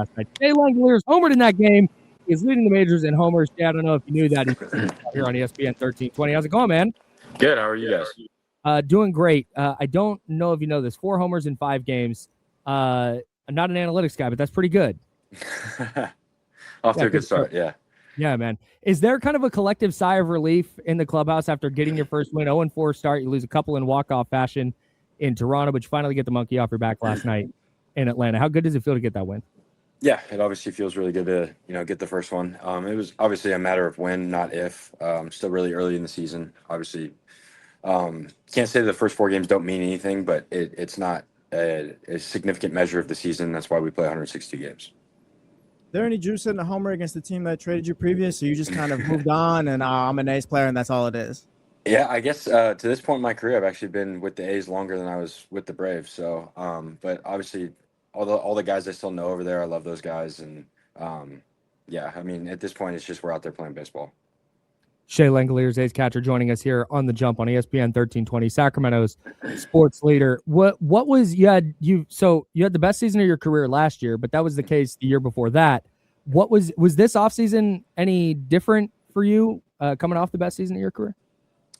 last night. Shea Langeliers homered in that game. He's leading the majors in homers. Shea, I don't know if you knew that. He's here on ESPN 1320. How's it going, man? Good. How are you guys? Doing great. I don't know if you know this. 4 homers in 5 games. I'm not an analytics guy, but that's pretty good. Off to a good start, yeah. Yeah, man. Is there kind of a collective sigh of relief in the clubhouse after getting your first win? 0-4 start. You lose a couple in walk-off fashion in Toronto, but you finally get the monkey off your back last night in Atlanta. How good does it feel to get that win? Yeah, it obviously feels really good to get the first one. It was obviously a matter of when, not if. Still really early in the season. Obviously, can't say the first 4 games don't mean anything, but it's not a significant measure of the season. That's why we play 162 games. There any juice in the homer against the team that traded you previous? So you just kind of moved on and I'm an A's player and that's all it is. Yeah, I guess to this point in my career, I've actually been with the A's longer than I was with the Braves. So, but obviously, all the guys I still know over there, I love those guys, and yeah, I mean, at this point, it's just we're out there playing baseball. Shea Langeliers, A's catcher, joining us here on the Jump on ESPN 1320, Sacramento's sports leader. What was you had the best season of your career last year, but that was the case the year before that. What was this offseason any different for you coming off the best season of your career?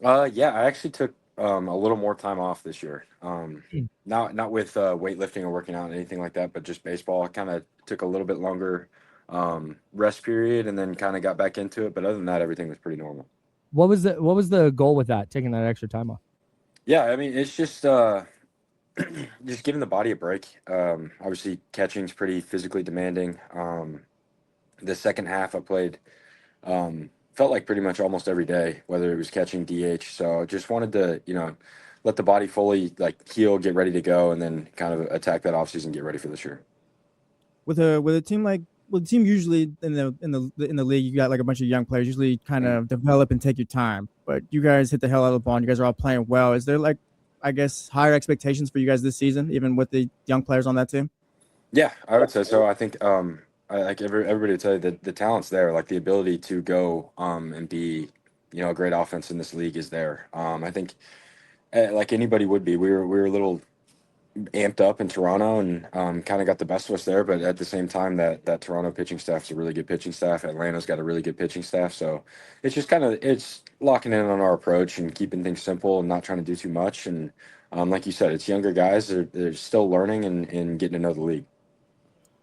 Yeah, I actually took a little more time off this year. Not with weightlifting or working out or anything like that, but just baseball. I kind of took a little bit longer rest period and then kind of got back into it. But other than that, everything was pretty normal. What was the goal with that, taking that extra time off? Yeah, I mean, it's just just giving the body a break. Obviously, catching's pretty physically demanding. The second half I played felt like pretty much almost every day, whether it was catching DH. So just wanted to, let the body fully heal, get ready to go, and then kind of attack that offseason, get ready for this year. With a team the team usually in the league, you got like a bunch of young players usually kind of develop and take your time. But you guys hit the hell out of the ball and you guys are all playing well. Is there I guess higher expectations for you guys this season, even with the young players on that team? Yeah, I would say so. I think everybody would tell you that the talent's there, like the ability to go and be, a great offense in this league is there. I think like anybody would be, we were a little amped up in Toronto and kind of got the best of us there, but at the same time that Toronto pitching staff's a really good pitching staff. Atlanta's got a really good pitching staff, so it's just it's locking in on our approach and keeping things simple and not trying to do too much. And like you said, it's younger guys, they're still learning and getting to know the league.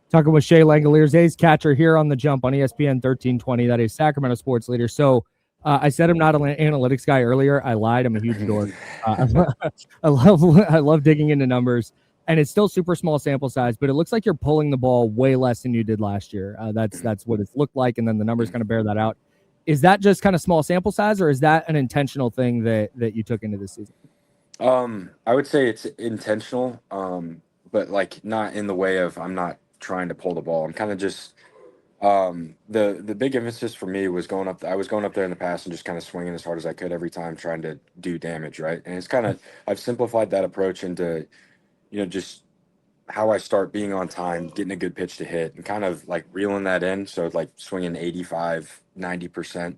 Talking with Shea Langeliers, A's catcher, here on the Jump on ESPN 1320. That is Sacramento sports leader. So I said I'm not an analytics guy earlier. I lied. I'm a huge dork. I love digging into numbers, and it's still super small sample size, but it looks like you're pulling the ball way less than you did last year. That's what it's looked like, and then the numbers kind of bear that out. Is that just kind of small sample size, or is that an intentional thing that you took into this season? I would say it's intentional, but not in the way of I'm not trying to pull the ball. I'm kind of just the big emphasis for me was going up. I was going up there in the past and just kind of swinging as hard as I could every time, trying to do damage, right? And it's kind of I've simplified that approach into just how I start being on time, getting a good pitch to hit, and kind of reeling that in. So swinging 85-90%,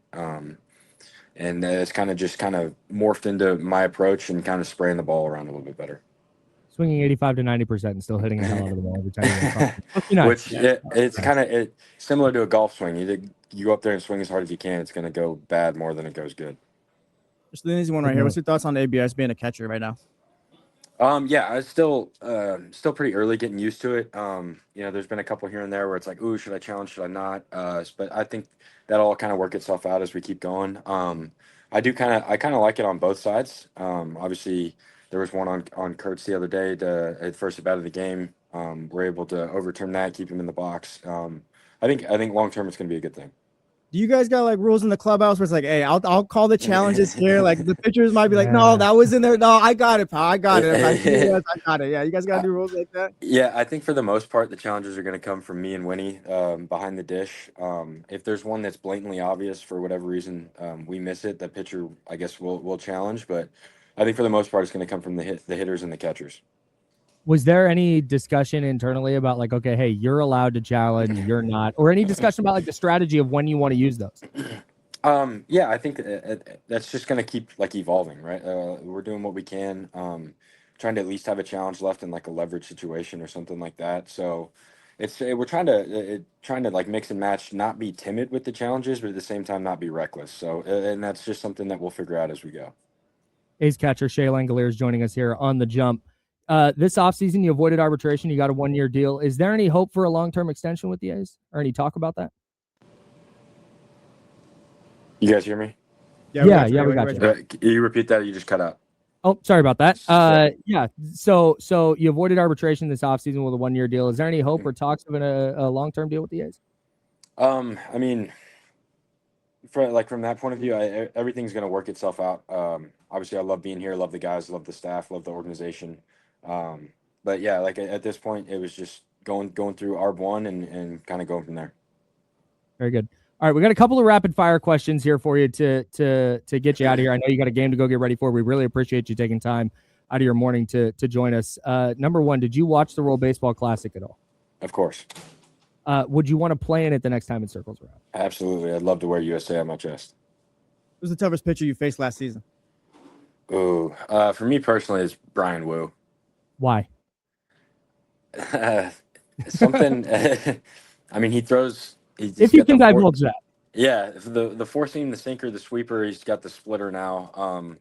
and it's kind of morphed into my approach and kind of spraying the ball around a little bit better. Swinging 85 to 90% and still hitting the hell out of the ball every time. Which it's kind of similar to a golf swing. You go up there and swing as hard as you can. It's going to go bad more than it goes good. Just an easy one right here. What's your thoughts on ABS being a catcher right now? Yeah, it's still pretty early, getting used to it. There's been a couple here and there where it's like, ooh, should I challenge? Should I not? But I think that'll all kind of work itself out as we keep going. I kind of like it on both sides. Obviously, there was one on Kurtz the other day, at first at bat of the game. We're able to overturn that, keep him in the box. I think long term it's going to be a good thing. Do you guys got rules in the clubhouse where it's like, hey, I'll call the challenges here? The pitchers might be like, no, that was in there. No, I got it, pal. I got it. I got it. Yeah, you guys got to do rules like that? Yeah, I think for the most part, the challenges are going to come from me and Winnie behind the dish. If there's one that's blatantly obvious for whatever reason, we miss it, the pitcher, I guess, will challenge. But I think for the most part, it's going to come from the hitters and the catchers. Was there any discussion internally about okay, hey, you're allowed to challenge, you're not, or any discussion about the strategy of when you want to use those? Yeah, I think that's just going to keep evolving, right? We're doing what we can, trying to at least have a challenge left in a leverage situation or something like that. So, we're trying to like mix and match, not be timid with the challenges, but at the same time not be reckless. So, and that's just something that we'll figure out as we go. A's catcher Shea Langeliers joining us here on the jump. This offseason, you avoided arbitration. You got a 1-year deal. Is there any hope for a long-term extension with the A's, or any talk about that? You guys hear me? Yeah, we got you. Can you repeat that? Or you just cut out. Oh, sorry about that. Yeah. So you avoided arbitration this offseason with a 1-year deal. Is there any hope or talks of a long-term deal with the A's? I mean, from that point of view, everything's going to work itself out. Obviously, I love being here, love the guys, love the staff, love the organization. But yeah, like at this point, it was just going through ARB1 and kind of going from there. Very good. All right, we got a couple of rapid fire questions here for you to get you out of here. I know you got a game to go get ready for. We really appreciate you taking time out of your morning to join us. Number one, did you watch the World Baseball Classic at all? Of course. Would you want to play in it the next time it circles around? Absolutely. I'd love to wear USA on my chest. Who's the toughest pitcher you faced last season? Ooh, for me personally, it's Brian Wu. Why? Something. I mean, he throws. If you can divulge that. Yeah, the four seam, the sinker, the sweeper. He's got the splitter now.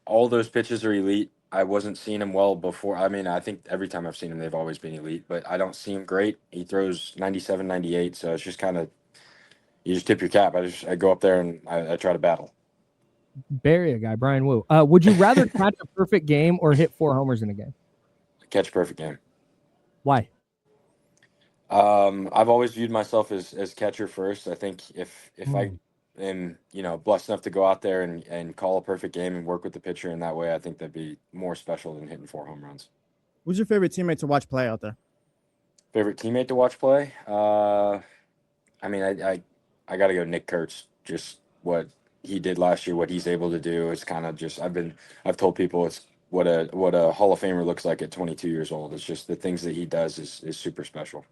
All those pitches are elite. I wasn't seeing him well before. I mean, I think every time I've seen him, they've always been elite, but I don't see him great. He throws 97, 98, so it's just kind of, you just tip your cap. I go up there and I try to battle. Bury a guy, Brian Wu. Would you rather catch a perfect game or hit 4 homers in a game? Catch a perfect game. Why? I've always viewed myself as catcher first. I think if I am, blessed enough to go out there and call a perfect game and work with the pitcher in that way, I think that'd be more special than hitting 4 home runs. Who's your favorite teammate to watch play out there? Favorite teammate to watch play? I mean, I got to go Nick Kurtz. Just what he did last year, what he's able to do is kind of just, I've told people it's what a Hall of Famer looks like at 22 years old. It's just the things that he does is super special.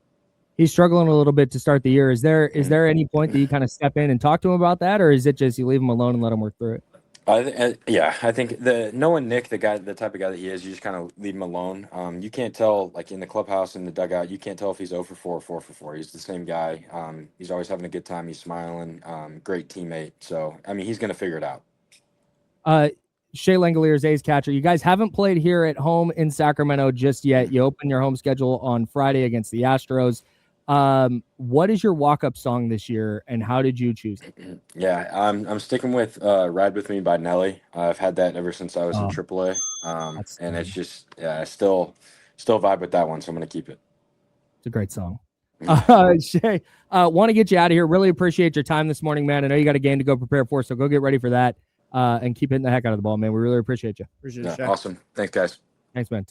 He's struggling a little bit to start the year. Is there any point that you kind of step in and talk to him about that, or is it just you leave him alone and let him work through it? I think knowing Nick, the type of guy that he is, you just kind of leave him alone. You can't tell, like in the clubhouse, in the dugout, you can't tell if he's 0 for 4 or 4 for 4. He's the same guy. He's always having a good time. He's smiling. Great teammate. So, I mean, he's going to figure it out. Shea Langeliers, A's catcher. You guys haven't played here at home in Sacramento just yet. You open your home schedule on Friday against the Astros. What is your walk-up song this year, and how did you choose it? Yeah, I'm sticking with "Ride with Me" by Nelly. I've had that ever since I was in AAA, and it's just I still vibe with that one, so I'm gonna keep it. It's a great song. Shea, want to get you out of here. Really appreciate your time this morning, man. I know you got a game to go prepare for, so go get ready for that, and keep hitting the heck out of the ball, man. We really appreciate you. Appreciate it, Awesome. Thanks, guys. Thanks, man.